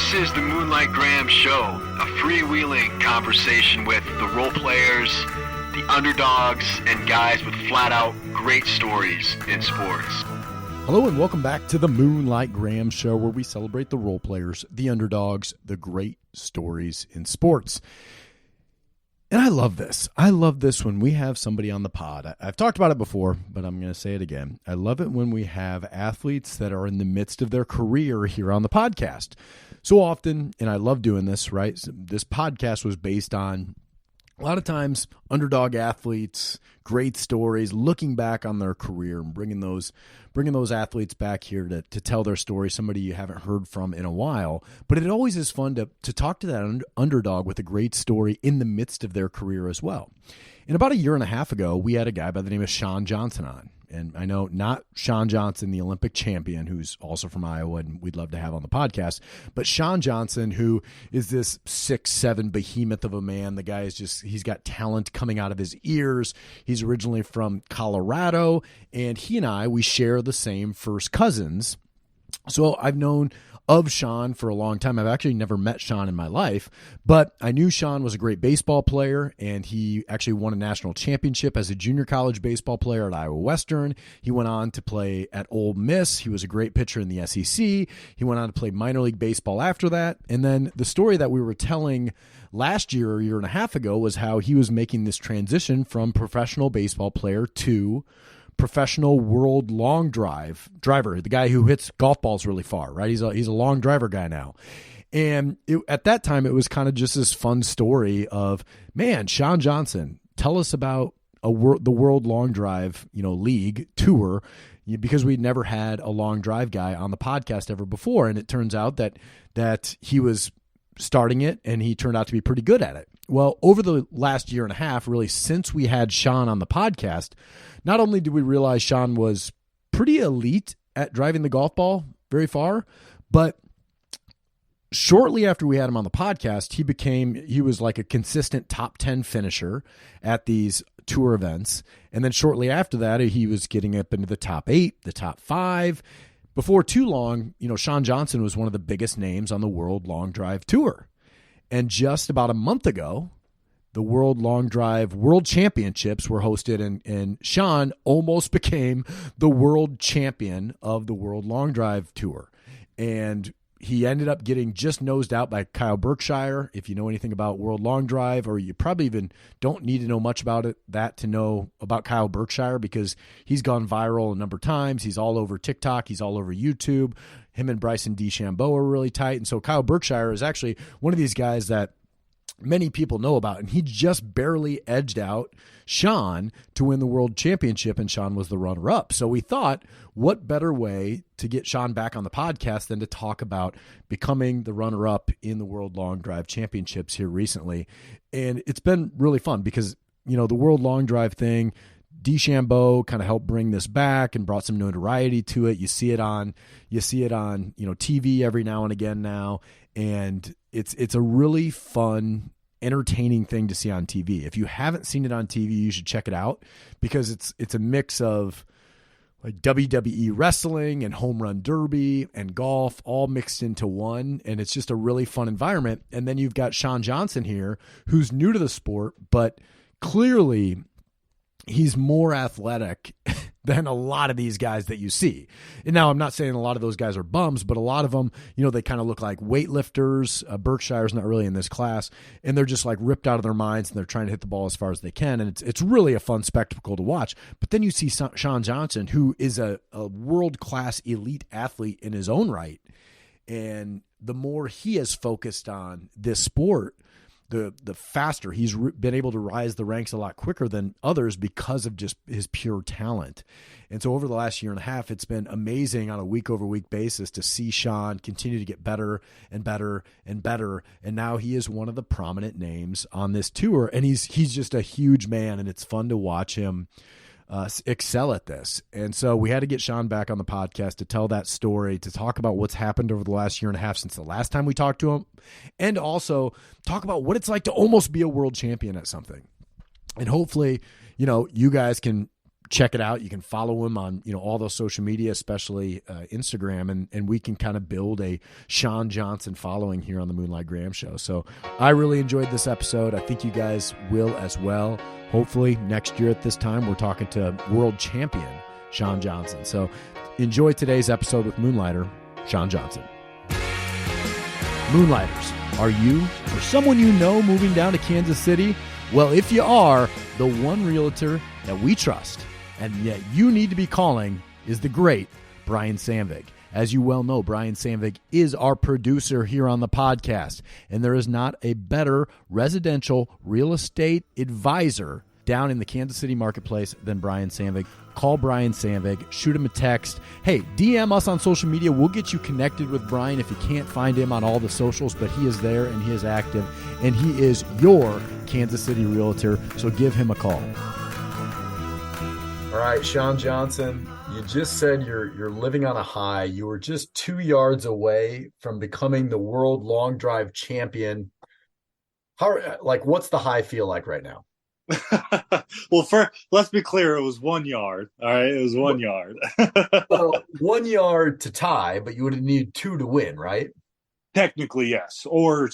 This is the Moonlight Graham Show, a freewheeling conversation with the role players, the underdogs, and guys with flat-out great stories in sports. Hello and welcome back to the Moonlight Graham Show, where we celebrate the role players, the underdogs, the great stories in sports. And I love this. I love this when we have somebody on the pod. I've talked about it before, but I'm going to say it again. I love it when we have athletes that are in the midst of their career here on the podcast. So often, and I love doing this, right? This podcast was based on a lot of times underdog athletes, great stories, looking back on their career and bringing those athletes back here to tell their story, somebody you haven't heard from in a while. But it always is fun to talk to that underdog with a great story in the midst of their career as well. And about a year and a half ago, we had a guy by the name of Shone Johnson on. And I know not Shone Johnson, the Olympic champion, who's also from Iowa and we'd love to have on the podcast, but Shone Johnson, who is this 6'7" behemoth of a man. The guy is he's got talent coming out of his ears. He's originally from Colorado, and he and I, we share the same first cousins. So I've known of Shone for a long time. I've actually never met Shone in my life, but I knew Shone was a great baseball player, and he actually won a national championship as a junior college baseball player at Iowa Western. He went on to play at Ole Miss. He was a great pitcher in the SEC. He went on to play minor league baseball after that. And then the story that we were telling last year or a year and a half ago was how he was making this transition from professional baseball player to professional world long driver, the guy who hits golf balls really far, right? He's a long driver guy now. And at that time, it was kind of just this fun story of, man, Shone Johnson, tell us about the World Long Drive, league tour, because we'd never had a long drive guy on the podcast ever before. And it turns out that he was starting it, and he turned out to be pretty good at it. Well, over the last year and a half, really since we had Shone on the podcast, not only did we realize Shone was pretty elite at driving the golf ball very far, but shortly after we had him on the podcast, he was like a consistent top 10 finisher at these tour events. And then shortly after that, he was getting up into the top 8, the top 5. Before too long, Shone Johnson was one of the biggest names on the World Long Drive Tour. And just about a month ago, the World Long Drive World Championships were hosted, and Shone almost became the world champion of the World Long Drive Tour. And he ended up getting just nosed out by Kyle Berkshire. If you know anything about World Long Drive, or you probably even don't need to know much about that to know about Kyle Berkshire, because he's gone viral a number of times. He's all over TikTok. He's all over YouTube. Him and Bryson DeChambeau are really tight. And so Kyle Berkshire is actually one of these guys that many people know about, and he just barely edged out Shone to win the world championship, and Shone was the runner-up. So we thought, what better way to get Shone back on the podcast than to talk about becoming the runner-up in the World Long Drive Championships here recently. And it's been really fun because, the World Long Drive thing, DeChambeau kind of helped bring this back and brought some notoriety to it. You see it on TV every now and again now, and it's a really fun, entertaining thing to see on TV. If you haven't seen it on TV, you should check it out, because it's a mix of like WWE wrestling and home run derby and golf all mixed into one, and it's just a really fun environment. And then you've got Shone Johnson here, who's new to the sport, but clearly he's more athletic than a lot of these guys that you see. And now I'm not saying a lot of those guys are bums, but a lot of them, they kind of look like weightlifters. Berkshire's not really in this class, and they're just like ripped out of their minds, and they're trying to hit the ball as far as they can. And it's really a fun spectacle to watch. But then you see Shone Johnson, who is a world-class elite athlete in his own right. And the more he has focused on this sport, the faster he's been able to rise the ranks a lot quicker than others because of just his pure talent. And so over the last year and a half, it's been amazing on a week-over-week basis to see Shone continue to get better and better and better. And now he is one of the prominent names on this tour, and he's just a huge man, and it's fun to watch him excel at this. And so we had to get Shone back on the podcast to tell that story, to talk about what's happened over the last year and a half since the last time we talked to him, and also talk about what it's like to almost be a world champion at something. And hopefully, you guys can check it out. You can follow him on, all those social media, especially Instagram, and we can kind of build a Sean Johnson following here on the Moonlight Graham Show. So I really enjoyed this episode. I think you guys will as well. Hopefully next year at this time, we're talking to world champion Sean Johnson. So enjoy today's episode with Moonlighter, Sean Johnson. Moonlighters, are you or someone you know moving down to Kansas City? Well, if you are, the one realtor that we trust and yet you need to be calling is the great Brian Sandvig. As you well know, Brian Sandvig is our producer here on the podcast, and there is not a better residential real estate advisor down in the Kansas City marketplace than Brian Sandvig. Call Brian Sandvig, shoot him a text. Hey, DM us on social media. We'll get you connected with Brian if you can't find him on all the socials, but he is there and he is active, and he is your Kansas City realtor, so give him a call. All right, Sean Johnson, you just said you're living on a high. You were just 2 yards away from becoming the world long drive champion. What's the high feel like right now? Well, let's be clear, it was 1 yard. All right, it was 1 yard. Well, 1 yard to tie, but you would have needed 2 to win, right? Technically, yes, or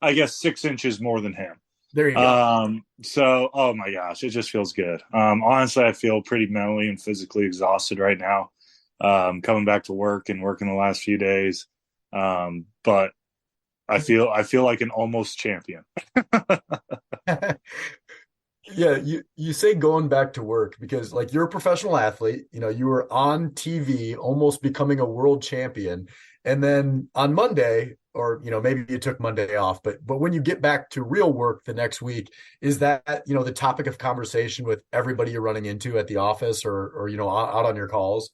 I guess 6 inches more than him. There you go. So, oh my gosh, it just feels good. Honestly, I feel pretty mentally and physically exhausted right now. Coming back to work and working the last few days, but I feel like an almost champion. Yeah, you say going back to work because you're a professional athlete, you were on TV almost becoming a world champion. And then on Monday, or maybe you took Monday off, but when you get back to real work the next week, is that the topic of conversation with everybody you're running into at the office or out on your calls?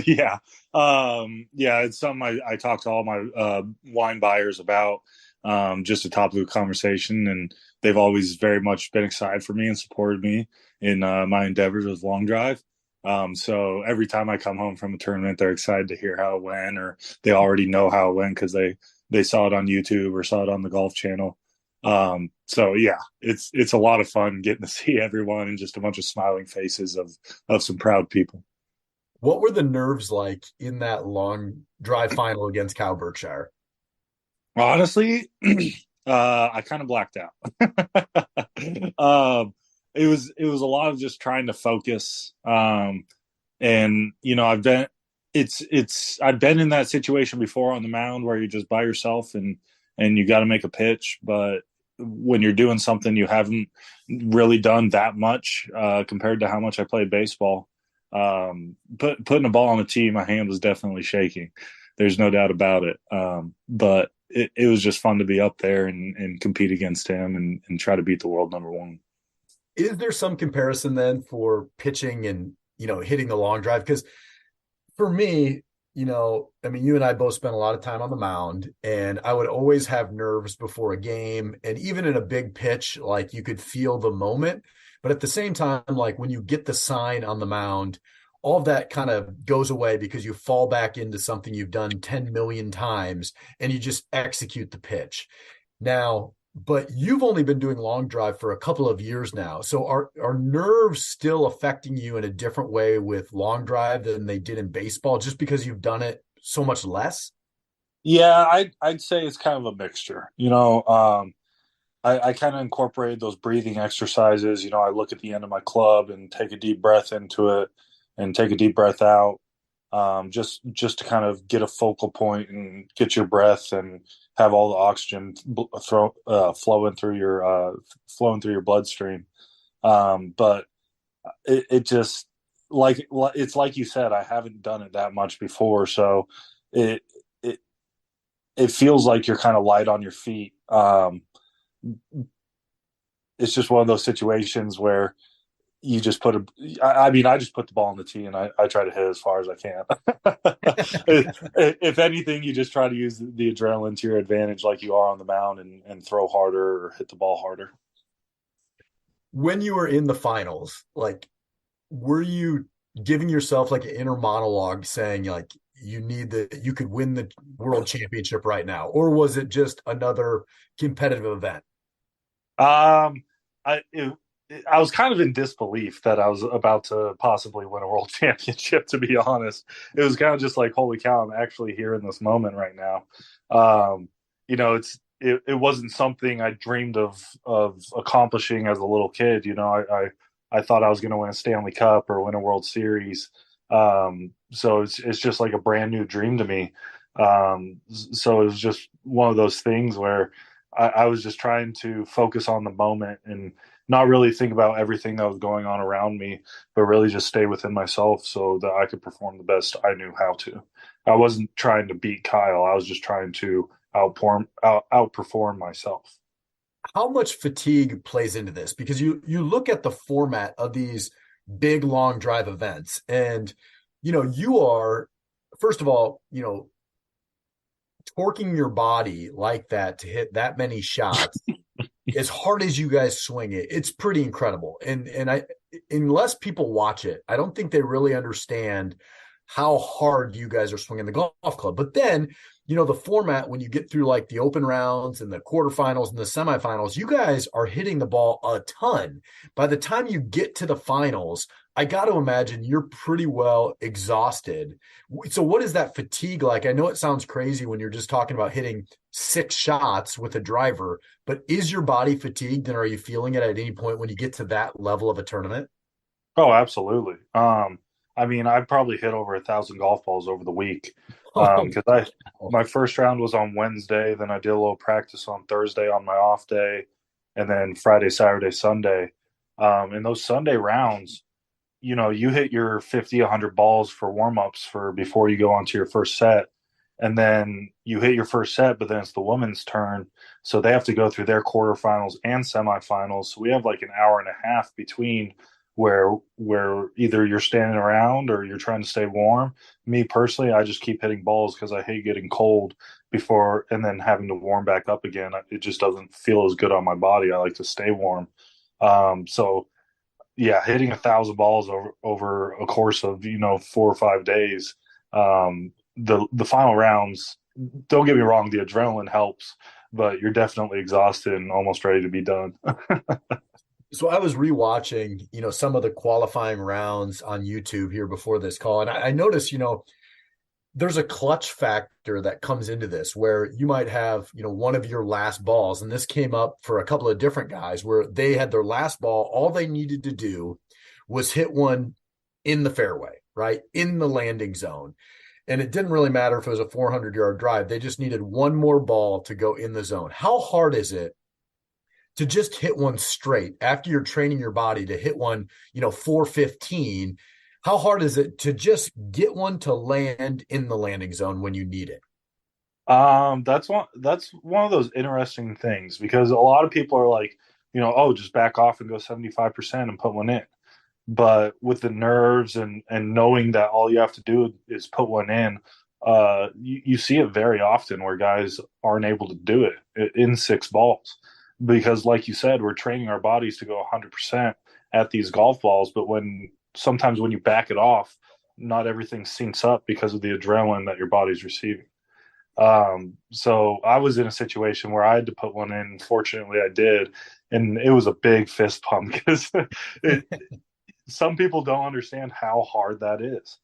Yeah. It's something I talk to all my wine buyers about, just a topic of conversation, and they've always very much been excited for me and supported me in my endeavors with long drive. So every time I come home from a tournament, they're excited to hear how it went, or they already know how it went because they saw it on YouTube or saw it on the Golf Channel. So yeah, it's a lot of fun getting to see everyone and just a bunch of smiling faces of some proud people. What were the nerves like in that long drive final against Kyle Berkshire? Honestly, I kind of blacked out. It was a lot of just trying to focus. And I've been in that situation before on the mound where you're just by yourself and you got to make a pitch. But when you're doing something you haven't really done that much, compared to how much I played baseball, putting a ball on the tee, my hand was definitely shaking. There's no doubt about it. But it was just fun to be up there and compete against him and try to beat the world number one. Is there some comparison then for pitching and, hitting the long drive? Because for me, you and I both spent a lot of time on the mound, and I would always have nerves before a game. And even in a big pitch, you could feel the moment. But at the same time, when you get the sign on the mound, all of that kind of goes away because you fall back into something you've done 10 million times and you just execute the pitch. Now, but you've only been doing long drive for a couple of years now. So are nerves still affecting you in a different way with long drive than they did in baseball just because you've done it so much less? Yeah, I'd say it's kind of a mixture. I kind of incorporated those breathing exercises. I look at the end of my club and take a deep breath into it and take a deep breath out, just to kind of get a focal point and get your breath and have all the oxygen flowing through your bloodstream. But it just it's like you said, I haven't done it that much before, so it feels like you're kind of light on your feet. It's just one of those situations where you just I just put the ball on the tee and I try to hit as far as I can. If anything, you just try to use the adrenaline to your advantage like you are on the mound and throw harder or hit the ball harder. When you were in the finals, were you giving yourself an inner monologue saying you could win the world championship right now? Or was it just another competitive event? I was kind of in disbelief that I was about to possibly win a world championship, to be honest. It was kind of just like, holy cow, I'm actually here in this moment right now. You know, it wasn't something I dreamed of accomplishing as a little kid. You know, I thought I was going to win a Stanley Cup or win a World Series. So it's just like a brand new dream to me. So it was just one of those things where I was just trying to focus on the moment and not really think about everything that was going on around me, but really just stay within myself so that I could perform the best I knew how to. I wasn't trying to beat Kyle. I was just trying to outperform myself. How much fatigue plays into this? Because you look at the format of these big long drive events, and you are, first of all, torquing your body like that to hit that many shots as hard as you guys swing it, it's pretty incredible. And I, unless people watch it, I don't think they really understand how hard you guys are swinging the golf club. But then, the format, when you get through like the open rounds and the quarterfinals and the semifinals, you guys are hitting the ball a ton. By the time you get to the finals, I got to imagine you're pretty well exhausted. So what is that fatigue like? I know it sounds crazy when you're just talking about hitting 6 shots with a driver, but is your body fatigued, and are you feeling it at any point when you get to that level of a tournament? Oh, absolutely. I mean, I probably hit over 1,000 golf balls over the week because my first round was on Wednesday, then I did a little practice on Thursday on my off day, and then Friday, Saturday, Sunday. In those Sunday rounds, you hit your 50, 100 balls for warm-ups for before you go on to your first set. And then you hit your first set, but then it's the women's turn. So they have to go through their quarterfinals and semifinals. So we have like an hour and a half between where either you're standing around or you're trying to stay warm. Me personally, I just keep hitting balls because I hate getting cold before and then having to warm back up again. It just doesn't feel as good on my body. I like to stay warm. So yeah, hitting 1,000 balls over a course of 4 or 5 days. The final rounds, don't get me wrong, the adrenaline helps, but you're definitely exhausted and almost ready to be done. So I was rewatching, some of the qualifying rounds on YouTube here before this call, and I noticed, there's a clutch factor that comes into this where you might have, one of your last balls, and this came up for a couple of different guys where they had their last ball. All they needed to do was hit one in the fairway, right? In the landing zone. And it didn't really matter if it was a 400-yard drive. They just needed one more ball to go in the zone. How hard is it to just hit one straight after you're training your body to hit one, 415? How hard is it to just get one to land in the landing zone when you need it? That's one of those interesting things because a lot of people are like, oh, just back off and go 75% and put one in. But with the nerves and knowing that all you have to do is put one in, you see it very often where guys aren't able to do it in 6 balls. Because like you said, we're training our bodies to go 100% at these golf balls. But sometimes when you back it off, not everything syncs up because of the adrenaline that your body's receiving. So I was in a situation where I had to put one in. Fortunately, I did. And it was a big fist pump because some people don't understand how hard that is.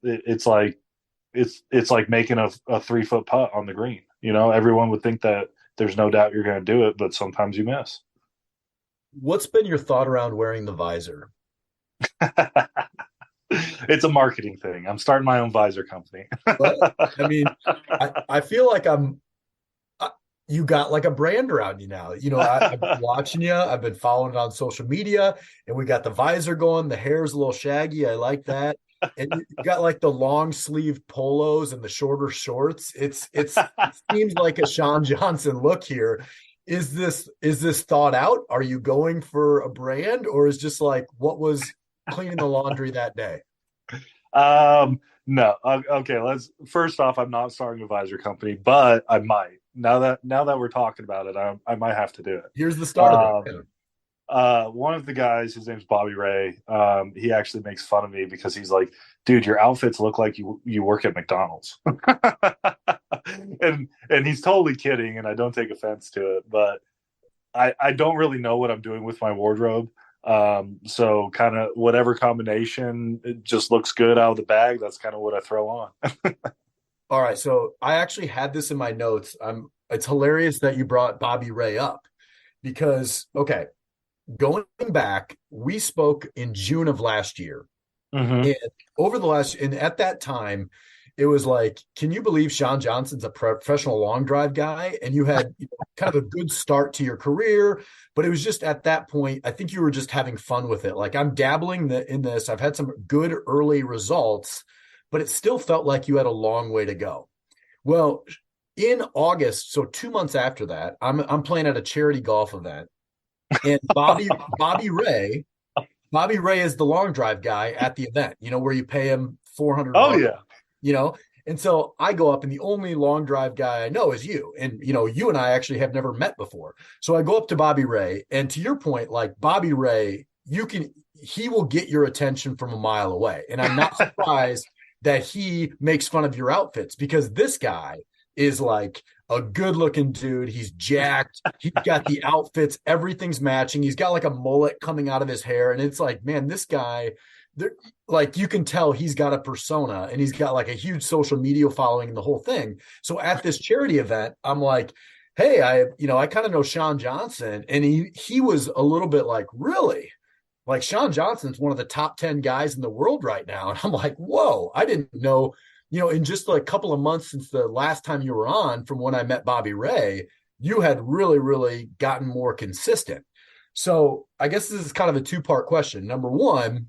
It's like making a 3-foot putt on the green. Everyone would think that there's no doubt you're going to do it, but sometimes you miss. What's been your thought around wearing the visor? It's a marketing thing. I'm starting my own visor company. But, I mean, I feel like you got like a brand around you now. I've been watching you. I've been following it on social media, and we got the visor going. The hair's a little shaggy. I like that. And you got like the long sleeve polos and the shorter shorts. It seems like a Sean Johnson look here. Is this thought out? Are you going for a brand, or is just like what was cleaning the laundry that day? No. Okay. First off, I'm not starting a visor company, but I might. Now that we're talking about it, I might have to do it. Here's the start of it. One of the guys, his name's Bobby Ray. He actually makes fun of me because he's like, dude, your outfits look like you work at McDonald's. and he's totally kidding, and I don't take offense to it. But I don't really know what I'm doing with my wardrobe. So kind of whatever combination it just looks good out of the bag, that's kind of what I throw on. All right, so I actually had this in my notes. It's hilarious that you brought Bobby Ray up because, okay, going back, we spoke in June of last year. Mm-hmm. And and at that time, it was like, can you believe Sean Johnson's a professional long drive guy? And you had kind of a good start to your career, but it was just at that point, I think you were just having fun with it. Like, I'm dabbling in this. I've had some good early results, but it still felt like you had a long way to go. Well, in August, so 2 months after that, I'm playing at a charity golf event, and Bobby Ray is the long drive guy at the event, where you pay him 400 Oh bucks, yeah. you know? And so I go up, and the only long drive guy I know is you. And, you and I actually have never met before. So I go up to Bobby Ray, and to your point, like, Bobby Ray, he will get your attention from a mile away. And I'm not surprised that he makes fun of your outfits, because this guy is like a good looking dude. He's jacked. He's got the outfits. Everything's matching. He's got like a mullet coming out of his hair. And it's like, man, this guy, like, you can tell he's got a persona, and he's got like a huge social media following and the whole thing. So at this charity event, I'm like, hey, I kind of know Sean Johnson. And he was a little bit like, really? Like, Sean Johnson's one of the top 10 guys in the world right now. And I'm like, whoa, I didn't know, in just like a couple of months since the last time you were on, from when I met Bobby Ray, you had really, really gotten more consistent. So I guess this is kind of a two-part question. Number one,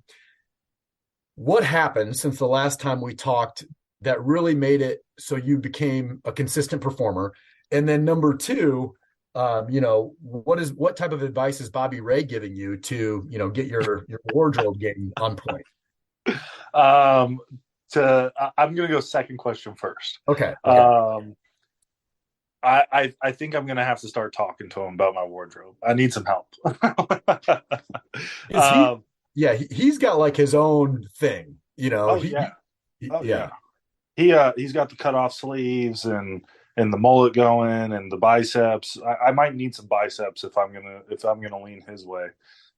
what happened since the last time we talked that really made it so you became a consistent performer? And then number two, what type of advice is Bobby Ray giving you to, get your wardrobe game on point? I'm going to go second question first. Okay. I think I'm going to have to start talking to him about my wardrobe. I need some help. He's got like his own thing, Oh yeah. He's got the cut off sleeves and the mullet going and the biceps. I might need some biceps if I'm gonna lean his way.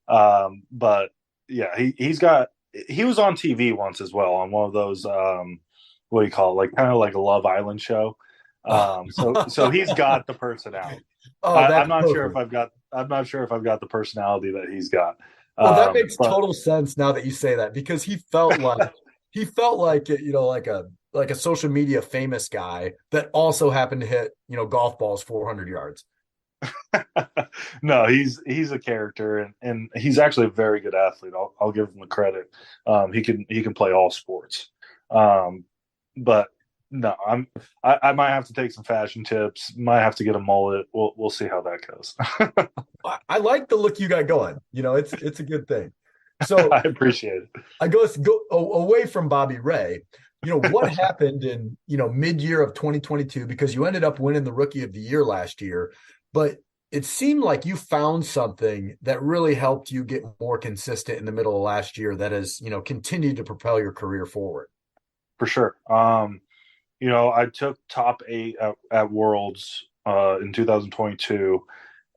But yeah, he was on TV once as well, on one of those what do you call it, like kind of like a Love Island show. So he's got the personality. I'm not sure if I've got the personality that he's got. Well, that makes total sense now that you say that, because he felt like like a social media famous guy that also happened to hit, golf balls 400 yards. No, he's a character, and he's actually a very good athlete. I'll give him the credit. He can play all sports. But no, I might have to take some fashion tips. Might have to get a mullet. We'll see how that goes. I like the look you got going. It's a good thing. So I appreciate it. I go away from Bobby Ray. What happened in mid-year of 2022, because you ended up winning the Rookie of the Year last year, but it seemed like you found something that really helped you get more consistent in the middle of last year that has continued to propel your career forward. For sure. I took top 8 at Worlds in 2022,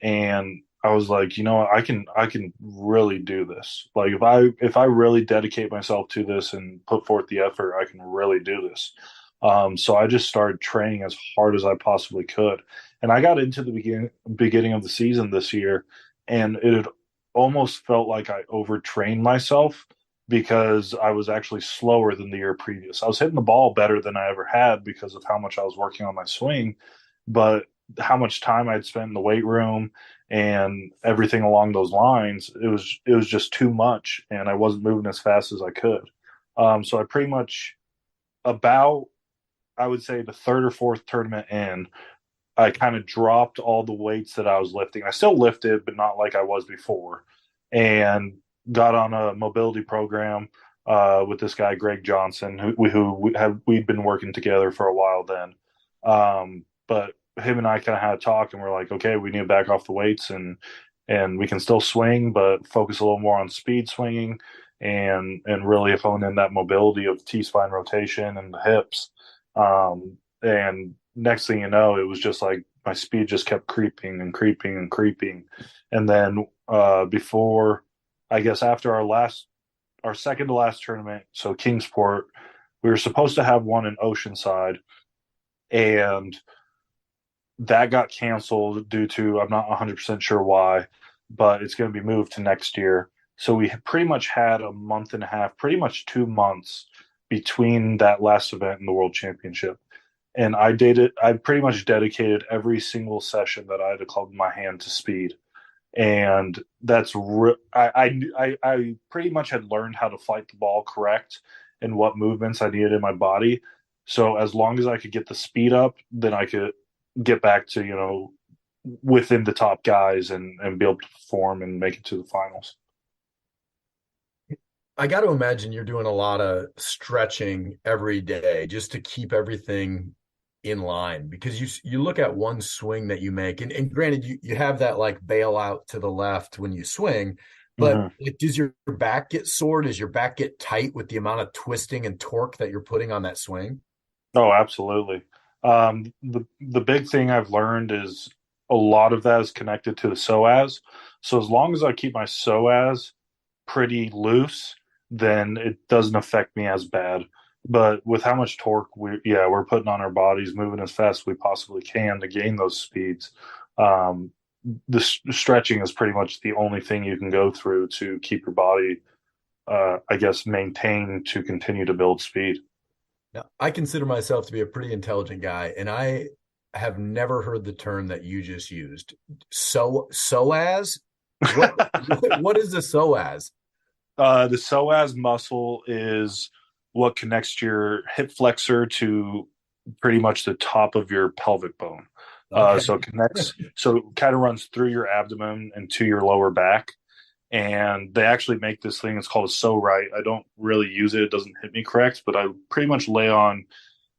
and I was like, I can really do this. Like, if I really dedicate myself to this and put forth the effort, I can really do this. So I just started training as hard as I possibly could, and I got into the beginning of the season this year, and it had almost felt like I overtrained myself, because I was actually slower than the year previous. I was hitting the ball better than I ever had because of how much I was working on my swing, but how much time I'd spent in the weight room and everything along those lines, it was just too much, and I wasn't moving as fast as I could. So I pretty much, about, I would say, the third or fourth tournament in, I kind of dropped all the weights that I was lifting. I still lifted, but not like I was before, and got on a mobility program with this guy Greg Johnson, we'd been working together for a while then. But him and I kind of had a talk, and we're like, okay, we need to back off the weights, and we can still swing, but focus a little more on speed swinging, and really hone in that mobility of T-spine rotation and the hips. And next thing you know, it was just like my speed just kept creeping and creeping and creeping. And then before, I guess after our second to last tournament, so Kingsport, we were supposed to have one in Oceanside, and that got canceled due to, I'm not 100% sure why, but it's going to be moved to next year. So we pretty much had a month and a half, pretty much 2 months between that last event and the World Championship. And I pretty much dedicated every single session that I had a club in my hand to speed. And I pretty much had learned how to fight the ball correct and what movements I needed in my body. So as long as I could get the speed up, then I could get back to, within the top guys and be able to perform and make it to the finals. I got to imagine you're doing a lot of stretching every day just to keep everything in line, because you look at one swing that you make, and granted you have that like bailout to the left when you swing, but does your back get sore? Does your back get tight with the amount of twisting and torque that you're putting on that swing? Oh, absolutely. The big thing I've learned is a lot of that is connected to the psoas. So as long as I keep my psoas pretty loose, then it doesn't affect me as bad. But with how much torque we're putting on our bodies, moving as fast as we possibly can to gain those speeds, the stretching is pretty much the only thing you can go through to keep your body, I guess, maintained to continue to build speed. Now, I consider myself to be a pretty intelligent guy, and I have never heard the term that you just used. Psoas? What is the psoas? The psoas muscle is what connects your hip flexor to pretty much the top of your pelvic bone. Okay. So it kind of runs through your abdomen and to your lower back. And they actually make this thing, it's called a so right. I don't really use it. It doesn't hit me correct, but I pretty much lay on,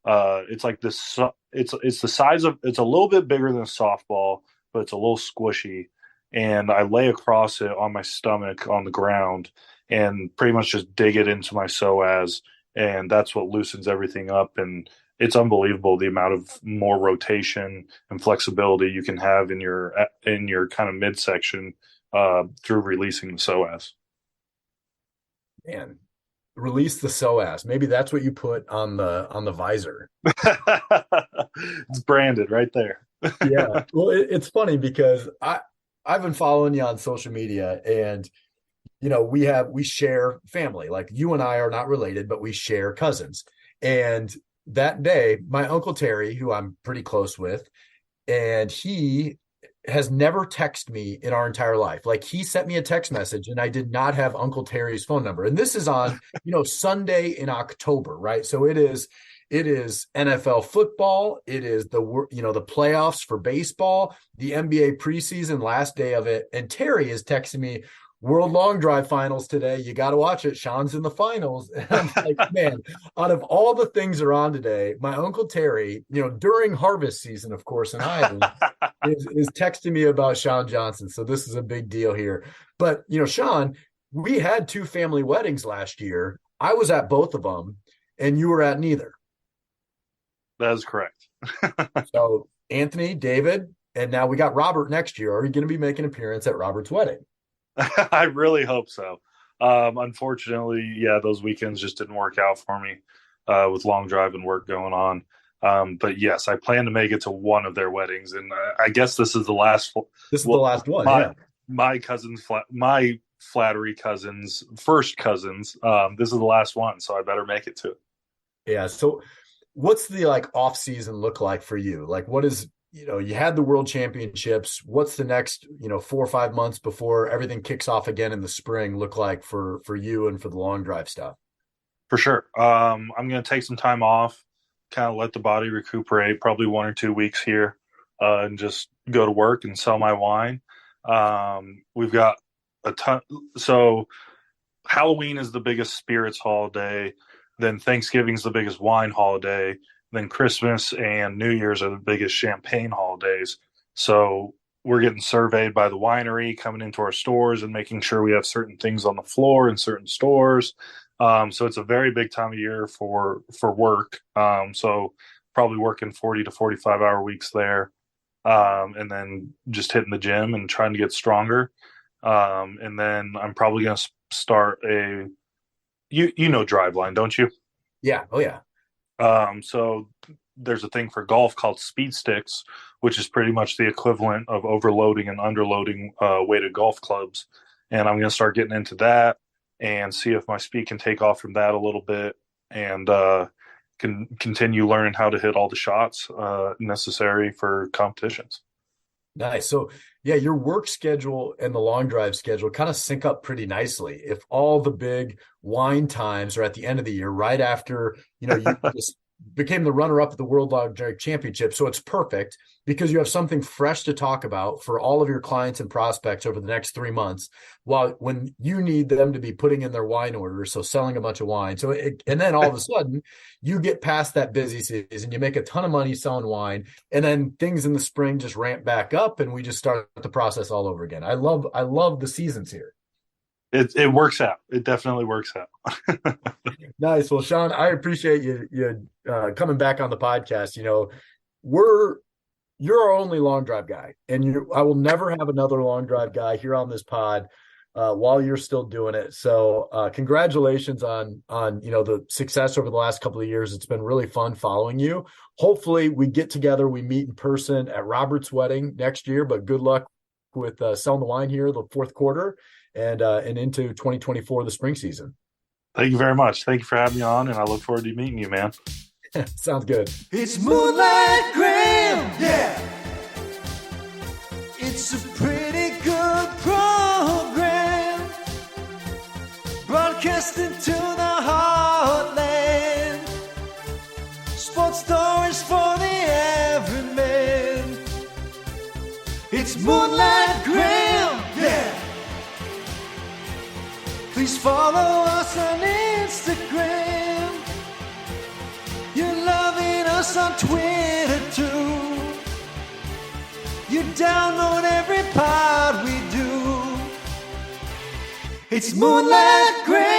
it's like this, it's the size of, it's a little bit bigger than a softball, but it's a little squishy. And I lay across it on my stomach on the ground and pretty much just dig it into my psoas. And that's what loosens everything up. And it's unbelievable the amount of more rotation and flexibility you can have in your kind of midsection through releasing the psoas. Man, release the psoas. Maybe that's what you put on the visor. It's branded right there. Yeah. Well, it's funny because I've been following you on social media, and we share family. Like, you and I are not related, but we share cousins. And that day, my Uncle Terry, who I'm pretty close with, and he has never texted me in our entire life. Like, he sent me a text message and I did not have Uncle Terry's phone number. And this is on, Sunday in October, right? So it is NFL football. It is the playoffs for baseball, the NBA preseason, last day of it. And Terry is texting me, World Long Drive finals today. You got to watch it. Sean's in the finals. And I'm like, man, out of all the things that are on today, my Uncle Terry, during harvest season, of course, in Iowa, is texting me about Sean Johnson. So this is a big deal here. But, Sean, we had 2 family weddings last year. I was at both of them, and you were at neither. That is correct. So Anthony, David, and now we got Robert next year. Are you going to be making an appearance at Robert's wedding? I really hope so. Unfortunately, those weekends just didn't work out for me with long drive and work going on. But yes, I plan to make it to one of their weddings, and I guess this is the last. This is the last one. My cousins, my flattery cousins, first cousins. This is the last one, so I better make it to it. Yeah. So, what's the off season look like for you? Like, what is you had the World Championships. What's the next 4 or 5 months before everything kicks off again in the spring look like for you and for the long drive stuff? For sure. I'm going to take some time off, kind of let the body recuperate, probably 1 or 2 weeks here, and just go to work and sell my wine. We've got a ton. So Halloween is the biggest spirits holiday. Then Thanksgiving's the biggest wine holiday. Then Christmas and New Year's are the biggest champagne holidays. So we're getting surveyed by the winery, coming into our stores and making sure we have certain things on the floor in certain stores. So it's a very big time of year for work. So probably working 40 to 45 hour weeks there. and then just hitting the gym and trying to get stronger. And then I'm probably going to start you know Driveline, don't you? Yeah. Oh yeah. So there's a thing for golf called speed sticks, which is pretty much the equivalent of overloading and underloading weighted golf clubs. And I'm going to start getting into that and see if my speed can take off from that a little bit, and can continue learning how to hit all the shots necessary for competitions. Nice. So yeah, your work schedule and the long drive schedule kind of sync up pretty nicely. If all the big wine times are at the end of the year, right after, you just became the runner-up at the World Long Drive Championship. So it's perfect because you have something fresh to talk about for all of your clients and prospects over the next 3 months, while when you need them to be putting in their wine orders, so selling a bunch of wine. And then all of a sudden you get past that busy season, you make a ton of money selling wine, and then things in the spring just ramp back up and we just start the process all over again. I love the seasons here. It works out. It definitely works out. Nice. Well, Shone, I appreciate you coming back on the podcast. You're our only long drive guy, and I will never have another long drive guy here on this pod while you're still doing it. So congratulations on the success over the last couple of years. It's been really fun following you. Hopefully we get together, we meet in person at Robert's wedding next year, but good luck with selling the wine here the fourth quarter and into 2024, the spring season. Thank you very much. Thank you for having me on, and I look forward to meeting you, man. Sounds good. It's Moonlight Graham, yeah. It's a pretty good program, broadcasting to the heartland. Sports stories for the everyman. It's Moonlight Graham, yeah. Please follow us on Instagram. You're loving us on Twitter too. You download every pod we do. It's Moonlight Graham.